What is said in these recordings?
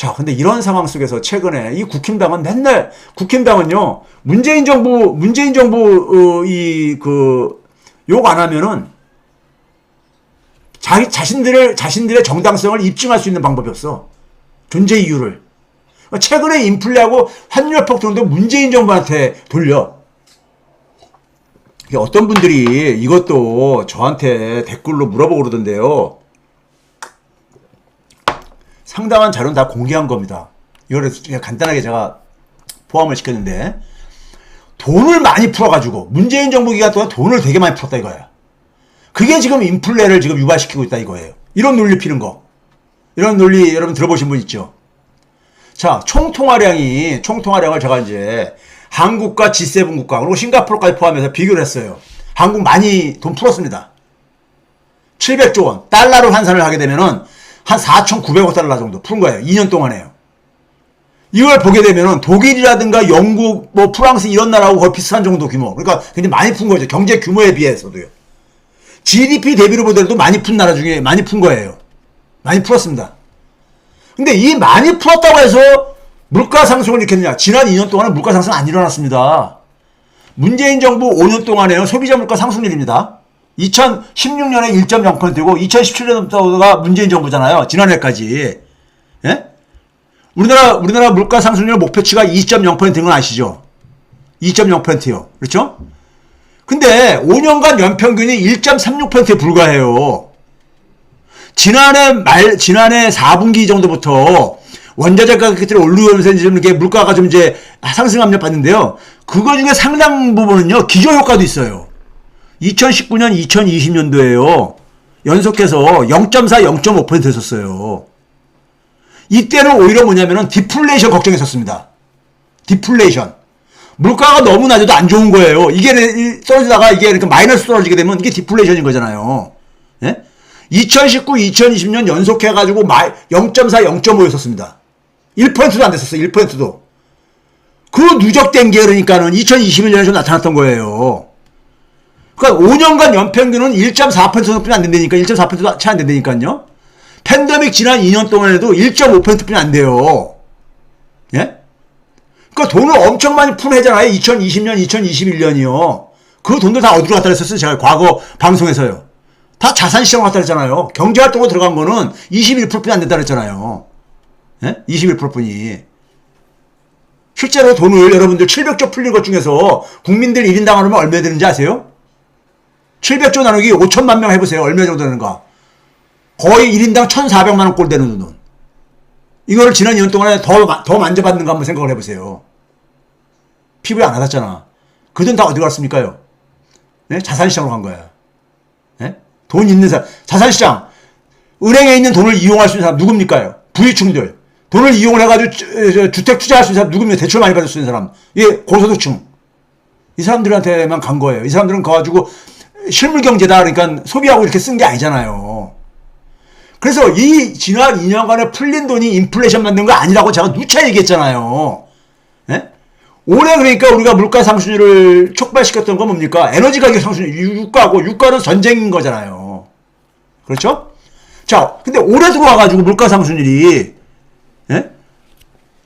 자, 근데 이런 상황 속에서 최근에 이 국힘당은 맨날, 국힘당은요, 문재인 정부, 욕 안 하면은 자신들의 정당성을 입증할 수 있는 방법이 없어. 존재 이유를. 최근에 인플레하고 환율폭 도는데 문재인 정부한테 돌려. 어떤 분들이 이것도 저한테 댓글로 물어보고 그러던데요. 상당한 자료는 다 공개한 겁니다. 이거를 간단하게 제가 포함을 시켰는데, 돈을 많이 풀어가지고 문재인 정부 기간 동안 돈을 되게 많이 풀었다 이거야. 그게 지금 인플레를 지금 유발시키고 있다 이거예요. 이런 논리 피는 거. 이런 논리 여러분 들어보신 분 있죠? 자, 총통화량을 제가 이제 한국과 G7 국가 그리고 싱가포르까지 포함해서 비교를 했어요. 한국 많이 돈 풀었습니다. 700조 원. 달러로 환산을 하게 되면은 한 4,900억 달러 정도 푼 거예요. 2년 동안에요. 이걸 보게 되면은 독일이라든가 영국, 뭐 프랑스 이런 나라하고 거의 비슷한 정도 규모. 그러니까 굉장히 많이 푼 거죠. 경제 규모에 비해서도요. GDP 대비로 보더라도 많이 푼 나라 중에 많이 푼 거예요. 많이 풀었습니다. 근데 이 많이 풀었다고 해서 물가 상승을 일으켰느냐? 지난 2년 동안은 물가 상승 안 일어났습니다. 문재인 정부 5년 동안에요. 소비자 물가 상승률입니다. 2016년에 1.0%고 2017년부터가 문재인 정부잖아요. 지난해까지. 예? 우리나라 물가 상승률 목표치가 2.0%인 건 아시죠? 2.0%요. 그렇죠? 근데 5년간 연평균이 1.36%에 불과해요. 지난해 4분기 정도부터 원자재 가격들이 오르면서 좀 이렇게 물가가 좀 이제 상승 압력 받는데요. 그거 중에 상당 부분은요, 기저효과도 있어요. 2019년, 2020년도에요. 연속해서 0.4, 0.5% 했었어요. 이때는 오히려 뭐냐면은 디플레이션 걱정했었습니다. 디플레이션. 물가가 너무 낮아도 안 좋은 거예요. 이게 떨어지다가 이게 이렇게 마이너스 떨어지게 되면 이게 디플레이션인 거잖아요. 예? 2019, 2020년 연속해가지고 0.4, 0.5 였었습니다. 1%도 안 됐었어요. 1%도. 그 누적된 게 그러니까는 2021년에 좀 나타났던 거예요. 그러니까 5년간 연평균은 1.4%뿐이 안 된다니까. 1.4%도 채 안 된다니까요. 팬데믹 지난 2년 동안에도 1.5%뿐이 안 돼요. 예? 그러니까 돈을 엄청 많이 푼 해잖아요. 2020년, 2021년이요. 그 돈들 다 어디로 갖다 냈었어요? 제가 과거 방송에서요. 다 자산시장으로 갖다 냈잖아요. 경제활동으로 들어간 거는 21%뿐이 안 된다 그랬잖아요. 예? 21%뿐이. 실제로 돈을 여러분들 700조 풀린 것 중에서 국민들 1인당 하면 얼마 되는지 아세요? 700조 나누기 5천만 명 해보세요. 얼마 정도 되는가? 거의 1인당 1,400만 원 꼴 되는 돈. 이거를 지난 2년 동안에 더 만져봤는가 한번 생각을 해보세요. 피부에 안 와닿잖아. 그 돈 다 어디 갔습니까요? 네? 자산시장으로 간 거야. 네? 돈 있는 사람. 자산시장. 은행에 있는 돈을 이용할 수 있는 사람 누굽니까요? 부유층들. 돈을 이용을 해가지고 주택 투자할 수 있는 사람 누굽니까? 대출 많이 받을 수 있는 사람. 이게 고소득층. 이 사람들한테만 간 거예요. 이 사람들은 가가지고 실물경제다. 그러니까 소비하고 이렇게 쓴 게 아니잖아요. 그래서 이 지난 2년간에 풀린 돈이 인플레이션 만든 거 아니라고 제가 누차 얘기했잖아요. 예? 올해 그러니까 우리가 물가 상승률을 촉발시켰던 건 뭡니까? 에너지 가격 상승률, 유가는 전쟁인 거잖아요. 그렇죠? 자, 근데 올해 들어와가지고 물가 상승률이, 예?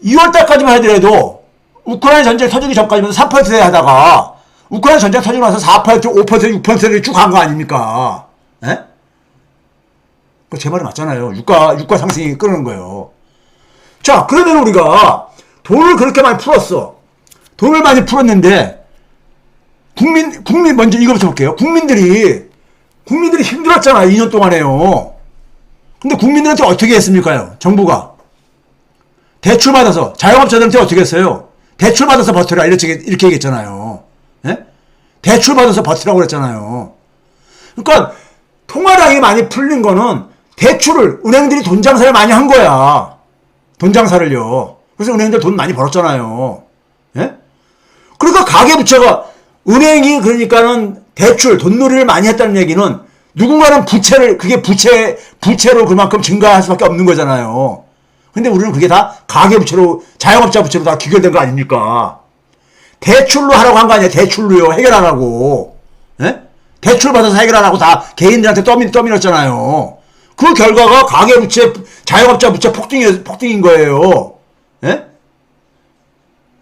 2월달까지만 하더라도 우크라이나 전쟁 터지기 전까지만 4%에 하다가 우크라이나 전쟁 터지고 나서 4%, 5%, 6%를 쭉 간 거 아닙니까? 예? 제 말이 맞잖아요. 유가 상승이 끄는 거예요. 자, 그러면 우리가 돈을 그렇게 많이 풀었어. 돈을 많이 풀었는데, 국민 먼저 이거부터 볼게요. 국민들이 힘들었잖아요. 2년 동안에요. 근데 국민들한테 어떻게 했습니까요? 정부가. 대출 받아서, 자영업자들한테 어떻게 했어요? 대출 받아서 버텨라. 이렇게 얘기했잖아요. 예? 대출 받아서 버티라고 그랬잖아요. 그러니까, 통화량이 많이 풀린 거는 대출을, 은행들이 돈 장사를 많이 한 거야. 돈 장사를요. 그래서 은행들 돈 많이 벌었잖아요. 예? 그러니까 가계부채가, 은행이 그러니까는 대출, 돈놀이를 많이 했다는 얘기는 누군가는 그게 부채로 그만큼 증가할 수밖에 없는 거잖아요. 근데 우리는 그게 다 가계부채로, 자영업자 부채로 다 귀결된 거 아닙니까? 대출로 하라고 한 거 아니야. 대출로요. 해결하라고. 예? 대출 받아서 해결하라고 다 개인들한테 떠밀었잖아요. 그 결과가 가계부채, 자영업자 부채 폭등인 거예요. 예?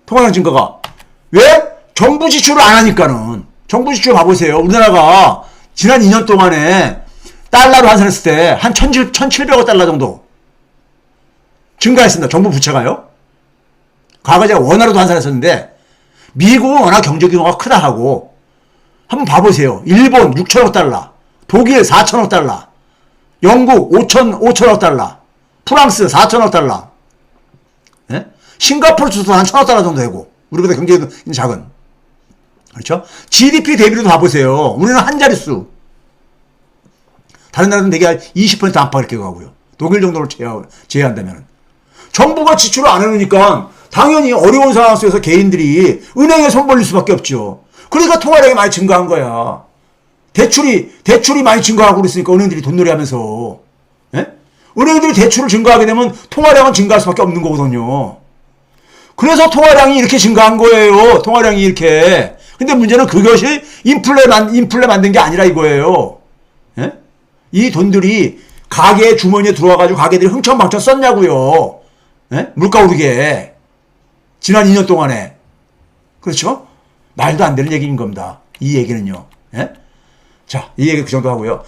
통화량 증가가. 왜? 정부 지출을 안 하니까는. 정부 지출 봐보세요. 우리나라가 지난 2년 동안에 달러로 환산했을 때 한 1,700억 달러 정도 증가했습니다. 정부 부채가요. 과거 제가 원화로도 환산했었는데 미국은 워낙 경제 규모가 크다 하고 한번 봐보세요. 일본 6천억 달러, 독일 4천억 달러, 영국 5천억 달러, 프랑스 4천억 달러, 예? 싱가포르 주도 한 1,000억 달러 정도 되고 우리보다 경제가 작은. 그렇죠? GDP 대비로도 봐보세요. 우리는 한 자릿수. 다른 나라는 대개 20% 안팎 이렇게 가고요. 독일 정도를 제외한다면. 정부가 지출을 안 해놓으니까 당연히 어려운 상황 속에서 개인들이 은행에 손 벌릴 수밖에 없죠. 그러니까 통화량이 많이 증가한 거야. 대출이 많이 증가하고 그랬으니까 은행들이 돈놀이 하면서. 예? 은행들이 대출을 증가하게 되면 통화량은 증가할 수밖에 없는 거거든요. 그래서 통화량이 이렇게 증가한 거예요. 통화량이 이렇게. 근데 문제는 그것이 인플레 만든 게 아니라 이거예요. 예? 이 돈들이 가게 주머니에 들어와가지고 가게들이 흥청망청 썼냐고요. 예? 물가 오르게. 지난 2년 동안에. 그렇죠? 말도 안 되는 얘기인 겁니다. 이 얘기는요. 예? 자, 이 얘기 그 정도 하고요.